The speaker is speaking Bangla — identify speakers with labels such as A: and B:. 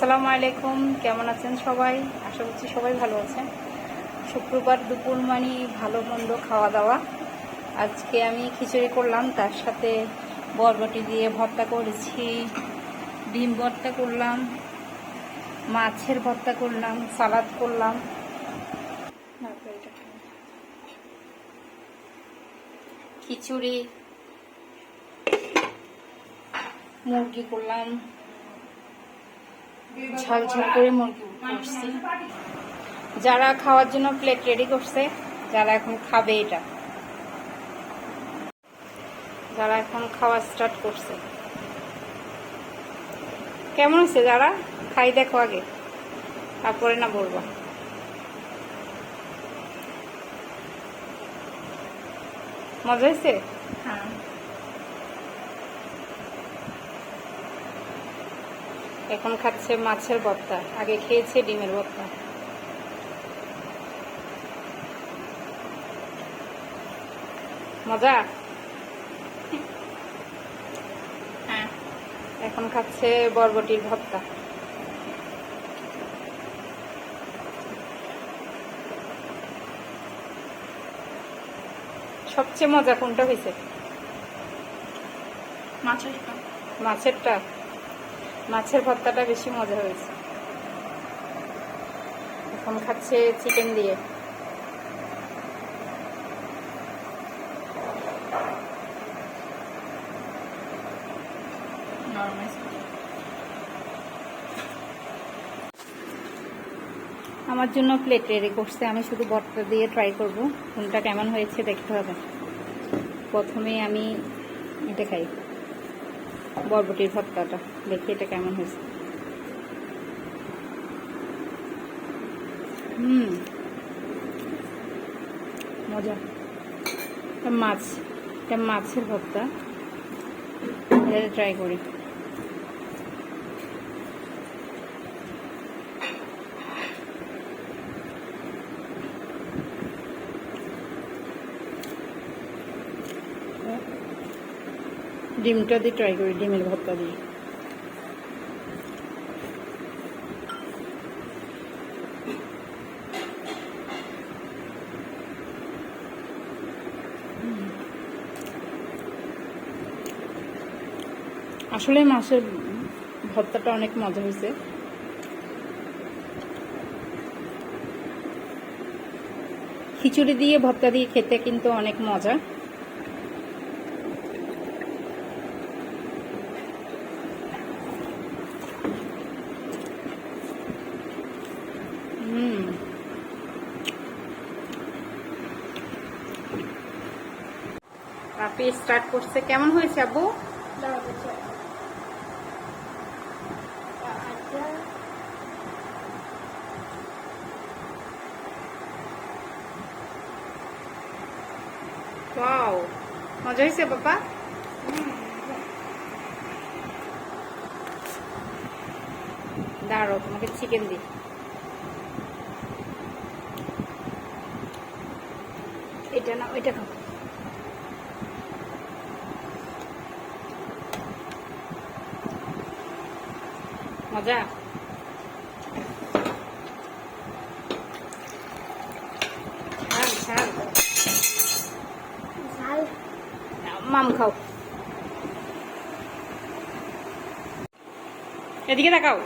A: আসসালামু আলাইকুম, কেমন আছেন সবাই? আশা করছি সবাই ভালো আছেন। শুক্রবার দুপুর মানে ভালো মন্দ খাওয়া দাওয়া। আজকে আমি খিচুড়ি করলাম, তার সাথে বরবটি দিয়ে ভর্তা করেছি, ডিম ভর্তা করলাম, মাছের ভর্তা করলাম, সালাদ করলাম। খিচুড়ি, মুরগি করলাম, ঝাল ঝাল করে মুরগি করছি। যারা খাওয়ার জন্য প্লেট রেডি করছে, যারা এখন খাবে, যারা এখন খাওয়া স্টার্ট করছে। কেমন হয়েছে? যারা খাই দেখো আগে, তারপরে না বলবা। মজা হয়েছে?
B: হ্যাঁ।
A: এখন খাচ্ছে মাছের ভর্তা, আগে খেয়েছে ডিমের ভর্তা। মজা?
B: হ্যাঁ।
A: এখন খাচ্ছে বরবটির ভর্তা। সবচেয়ে মজা কোনটা হয়েছে? মাছেরটা। মাছের ভর্তাটা বেশি মজা হয়েছে। এখন খাচ্ছে চিকেন দিয়ে। আমার জন্য প্লেট রেডি করছে, আমি শুধু ভর্তা দিয়ে ট্রাই করব, কোনটা কেমন হয়েছে দেখতে হবে। প্রথমে আমি এটা খাই, বরবটির ভর্তাটা, দেখি এটা কেমন হয়েছে। মজা। এটা মাছের ভর্তা, এটা ট্রাই করি। ডিমটা দিয়ে ট্রাই করি, ডিমের ভর্তা দিয়ে। আসলে মাছের ভর্তাটা অনেক মজা হয়েছে। খিচুড়ি দিয়ে ভর্তা দিয়ে খেতে কিন্তু অনেক মজা। আপনি স্টার্ট করছে, কেমন হয়েছে আব্বু? ওয়াও, মজা হয়েছে বাবা? দাঁড়াও, তোমাকে চিকেন দিই। এটা না, ওইটা খাও। মজা? মাম খাও, এদিকে তাকাও।